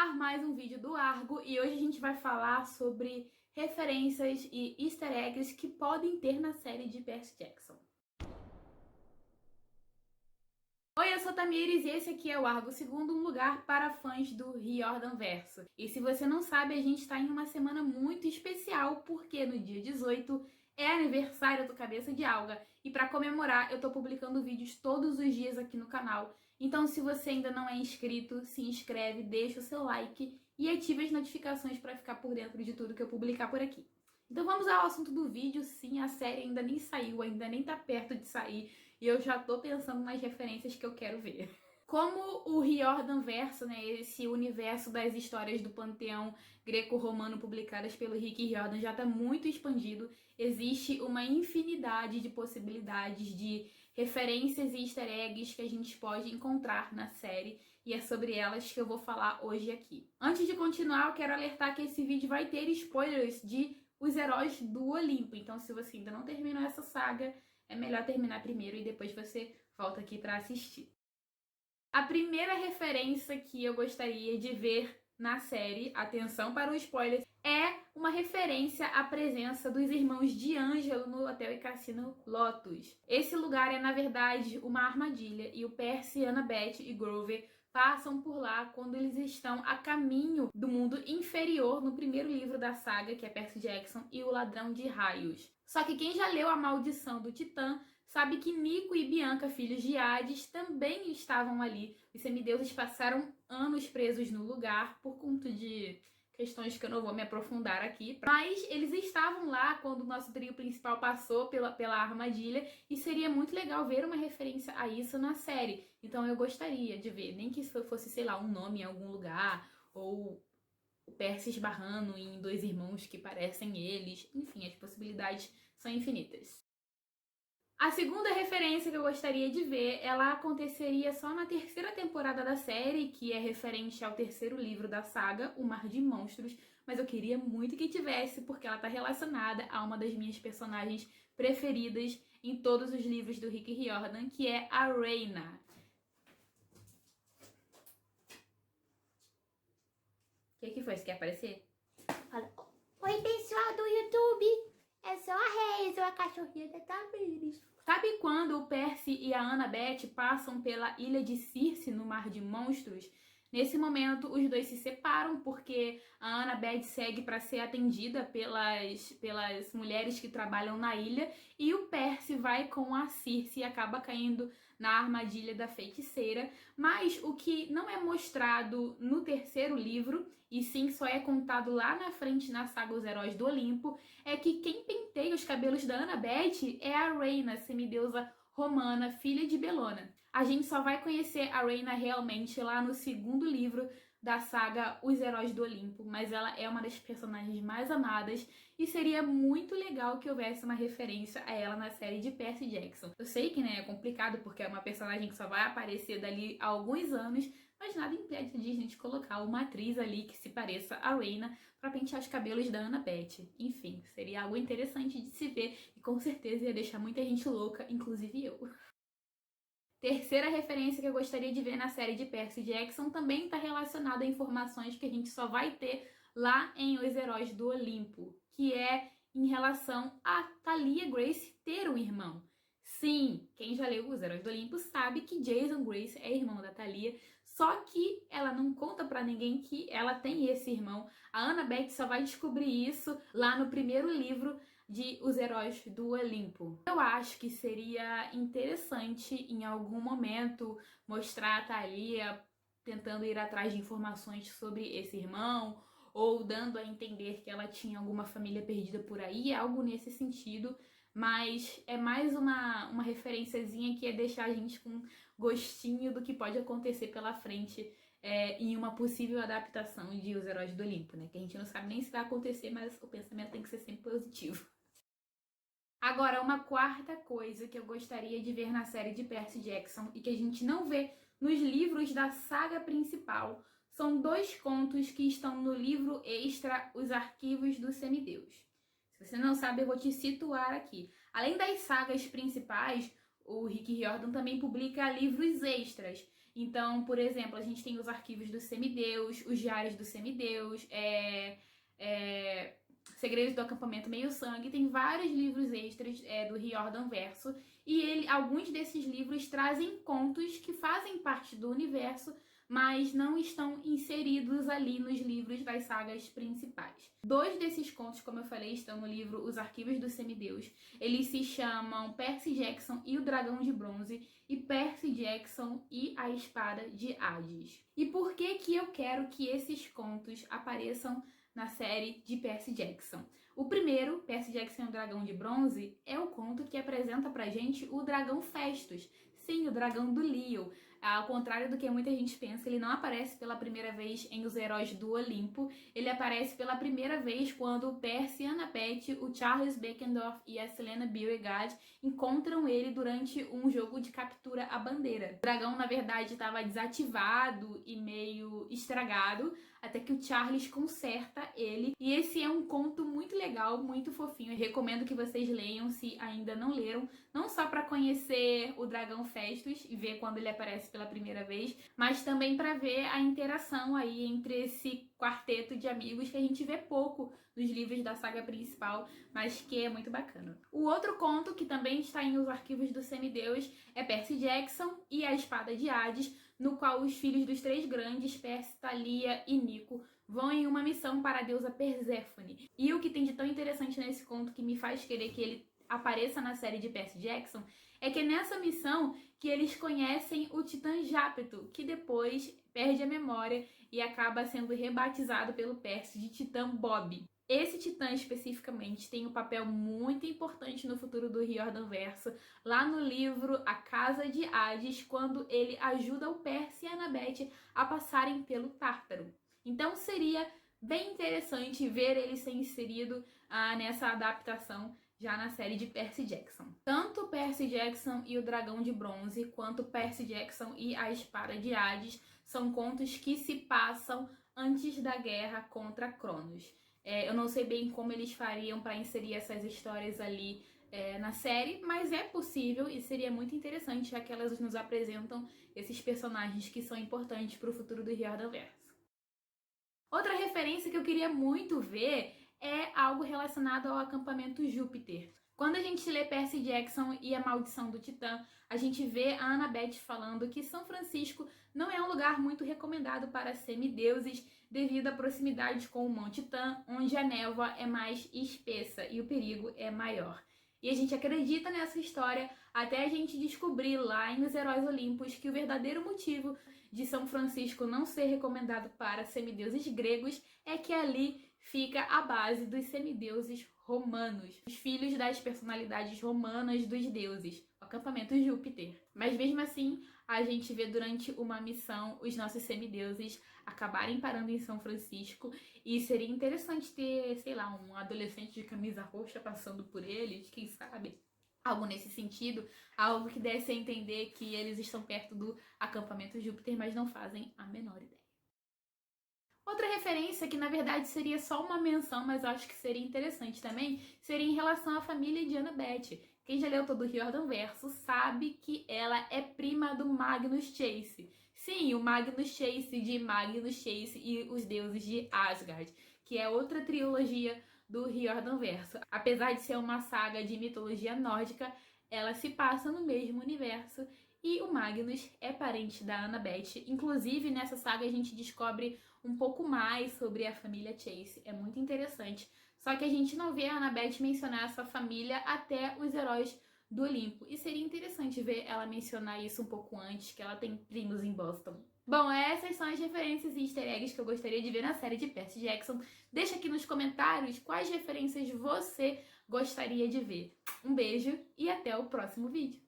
ar mais um vídeo do Argo e hoje a gente vai falar sobre referências e easter eggs que podem ter na série de Percy Jackson. Oi, eu sou Tamires e esse aqui é o Argo, segundo um lugar para fãs do Riordanverso. E se você não sabe, a gente está em uma semana muito especial porque no dia 18 é aniversário do Cabeça de Alga e para comemorar eu tô publicando vídeos todos os dias aqui no canal. Então se você ainda não é inscrito, se inscreve, deixa o seu like e ative as notificações para ficar por dentro de tudo que eu publicar por aqui. Então vamos ao assunto do vídeo. Sim, a série ainda nem saiu, ainda nem tá perto de sair e eu já tô pensando nas referências que eu quero ver. Como o Riordanverso, né, esse universo das histórias do panteão greco-romano publicadas pelo Rick Riordan já está muito expandido, existe uma infinidade de possibilidades de referências e easter eggs que a gente pode encontrar na série e é sobre elas que eu vou falar hoje aqui. Antes de continuar, eu quero alertar que esse vídeo vai ter spoilers de Os Heróis do Olimpo, então se você ainda não terminou essa saga, é melhor terminar primeiro e depois você volta aqui para assistir. A primeira referência que eu gostaria de ver na série, atenção para o spoiler, é uma referência à presença dos irmãos D'Angelo no Hotel e Cassino Lotus. Esse lugar é, na verdade, uma armadilha e o Percy, Annabeth e Grover passam por lá quando eles estão a caminho do mundo inferior no primeiro livro da saga, que é Percy Jackson e o Ladrão de Raios. Só que quem já leu A Maldição do Titã sabe que Nico e Bianca, filhos de Hades, também estavam ali. Os semideuses passaram anos presos no lugar por conta de questões que eu não vou me aprofundar aqui. Mas eles estavam lá quando o nosso trio principal passou pela armadilha e seria muito legal ver uma referência a isso na série. Então eu gostaria de ver, nem que isso fosse, sei lá, um nome em algum lugar ou o Percy esbarrando em dois irmãos que parecem eles. Enfim, as possibilidades são infinitas. A segunda referência que eu gostaria de ver, ela aconteceria só na terceira temporada da série, que é referente ao terceiro livro da saga, O Mar de Monstros, mas eu queria muito que tivesse, porque ela está relacionada a uma das minhas personagens preferidas em todos os livros do Rick Riordan, que é a Reyna. O que foi? Você quer aparecer? Fala, oi pessoal do YouTube, é só a Hazel, a cachorrinha da Tamires. Sabe quando o Percy e a Annabeth passam pela ilha de Circe no Mar de Monstros? Nesse momento, os dois se separam porque a Annabeth segue para ser atendida pelas mulheres que trabalham na ilha e o Percy vai com a Circe e acaba caindo na armadilha da feiticeira. Mas o que não é mostrado no terceiro livro, e sim só é contado lá na frente na saga Os Heróis do Olimpo, é que quem penteia os cabelos da Annabeth é a Reyna, semideusa romana, filha de Belona. A gente só vai conhecer a Reyna realmente lá no segundo livro da saga Os Heróis do Olimpo, mas ela é uma das personagens mais amadas e seria muito legal que houvesse uma referência a ela na série de Percy Jackson. Eu sei que é complicado porque é uma personagem que só vai aparecer dali a alguns anos, mas nada impede de a gente colocar uma atriz ali que se pareça a Reyna para pentear os cabelos da Annabeth. Enfim, seria algo interessante de se ver e com certeza ia deixar muita gente louca, inclusive eu. Terceira referência que eu gostaria de ver na série de Percy Jackson também está relacionada a informações que a gente só vai ter lá em Os Heróis do Olimpo, que é em relação a Thalia Grace ter um irmão. Sim, quem já leu Os Heróis do Olimpo sabe que Jason Grace é irmão da Thalia, só que ela não conta pra ninguém que ela tem esse irmão. A Annabeth só vai descobrir isso lá no primeiro livro de Os Heróis do Olimpo. Eu acho que seria interessante em algum momento mostrar a Thalia tentando ir atrás de informações sobre esse irmão ou dando a entender que ela tinha alguma família perdida por aí, algo nesse sentido. Mas é mais uma referenciazinha que é deixar a gente com gostinho do que pode acontecer pela frente em uma possível adaptação de Os Heróis do Olimpo, né? Que a gente não sabe nem se vai acontecer, mas o pensamento tem que ser sempre positivo. Agora, uma quarta coisa que eu gostaria de ver na série de Percy Jackson e que a gente não vê nos livros da saga principal são dois contos que estão no livro extra Os Arquivos do Semideus. Se você não sabe, eu vou te situar aqui. Além das sagas principais, o Rick Riordan também publica livros extras. Então, por exemplo, a gente tem os arquivos do semideus, os diários do semideus, Segredos do Acampamento Meio Sangue, tem vários livros extras do Riordan Verso, e alguns desses livros trazem contos que fazem parte do universo, mas não estão inseridos ali nos livros das sagas principais. 2 desses contos, como eu falei, estão no livro Os Arquivos do Semideus. Eles se chamam Percy Jackson e o Dragão de Bronze e Percy Jackson e a Espada de Hades. E por que eu quero que esses contos apareçam na série de Percy Jackson? O primeiro, Percy Jackson e o Dragão de Bronze, é o conto que apresenta pra gente o dragão Festus. Sim, o dragão do Leo. Ao contrário do que muita gente pensa, ele não aparece pela primeira vez em Os Heróis do Olimpo. Ele aparece pela primeira vez quando o Percy, Annabeth, o Charles Beckendorf e a Selena Beauregard encontram ele durante um jogo de captura à bandeira. O dragão, na verdade, estava desativado e meio estragado, até que o Charles conserta ele. E esse é um conto muito legal, muito fofinho. Eu recomendo que vocês leiam se ainda não leram, não só para conhecer o dragão Festus e ver quando ele aparece pela primeira vez, mas também para ver a interação aí entre esse quarteto de amigos que a gente vê pouco nos livros da saga principal, mas que é muito bacana. O outro conto, que também está em Os Arquivos do Semideus, é Percy Jackson e a Espada de Hades, no qual os filhos dos 3 grandes, Percy, Thalia e Nico, vão em uma missão para a deusa Perséfone. E o que tem de tão interessante nesse conto que me faz querer que ele apareça na série de Percy Jackson é que é nessa missão que eles conhecem o Titã Jápeto, que depois perde a memória e acaba sendo rebatizado pelo Percy de Titã Bob. Esse titã especificamente tem um papel muito importante no futuro do Riordan Verso, lá no livro A Casa de Hades, quando ele ajuda o Percy e a Annabeth a passarem pelo Tártaro. Então seria bem interessante ver ele ser inserido nessa adaptação já na série de Percy Jackson. Tanto Percy Jackson e o Dragão de Bronze, quanto Percy Jackson e a Espada de Hades são contos que se passam antes da guerra contra Cronos. Eu não sei bem como eles fariam para inserir essas histórias ali na série, mas é possível e seria muito interessante, já que elas nos apresentam esses personagens que são importantes para o futuro do Riordan Verso. Outra referência que eu queria muito ver é algo relacionado ao acampamento Júpiter. Quando a gente lê Percy Jackson e a Maldição do Titã, a gente vê a Annabeth falando que São Francisco não é um lugar muito recomendado para semideuses devido à proximidade com o Monte Titã, onde a névoa é mais espessa e o perigo é maior. E a gente acredita nessa história até a gente descobrir lá em Os Heróis Olímpicos que o verdadeiro motivo de São Francisco não ser recomendado para semideuses gregos é que ali fica a base dos semideuses romanos, os filhos das personalidades romanas dos deuses, o acampamento Júpiter. Mas mesmo assim, a gente vê durante uma missão os nossos semideuses acabarem parando em São Francisco e seria interessante ter, sei lá, um adolescente de camisa roxa passando por eles, quem sabe? Algo nesse sentido, algo que desse a entender que eles estão perto do acampamento Júpiter, mas não fazem a menor ideia. Outra referência, que na verdade seria só uma menção, mas eu acho que seria interessante também, seria em relação à família de Annabeth. Quem já leu todo o Riordan Verso sabe que ela é prima do Magnus Chase. Sim, o Magnus Chase de Magnus Chase e os Deuses de Asgard, que é outra trilogia do Riordan Verso. Apesar de ser uma saga de mitologia nórdica, ela se passa no mesmo universo e o Magnus é parente da Annabeth. Inclusive, nessa saga a gente descobre um pouco mais sobre a família Chase. É muito interessante. Só que a gente não vê a Annabeth mencionar essa família até Os Heróis do Olimpo. E seria interessante ver ela mencionar isso um pouco antes, que ela tem primos em Boston. Bom, essas são as referências e easter eggs que eu gostaria de ver na série de Percy Jackson. Deixa aqui nos comentários quais referências você gostaria de ver. Um beijo e até o próximo vídeo.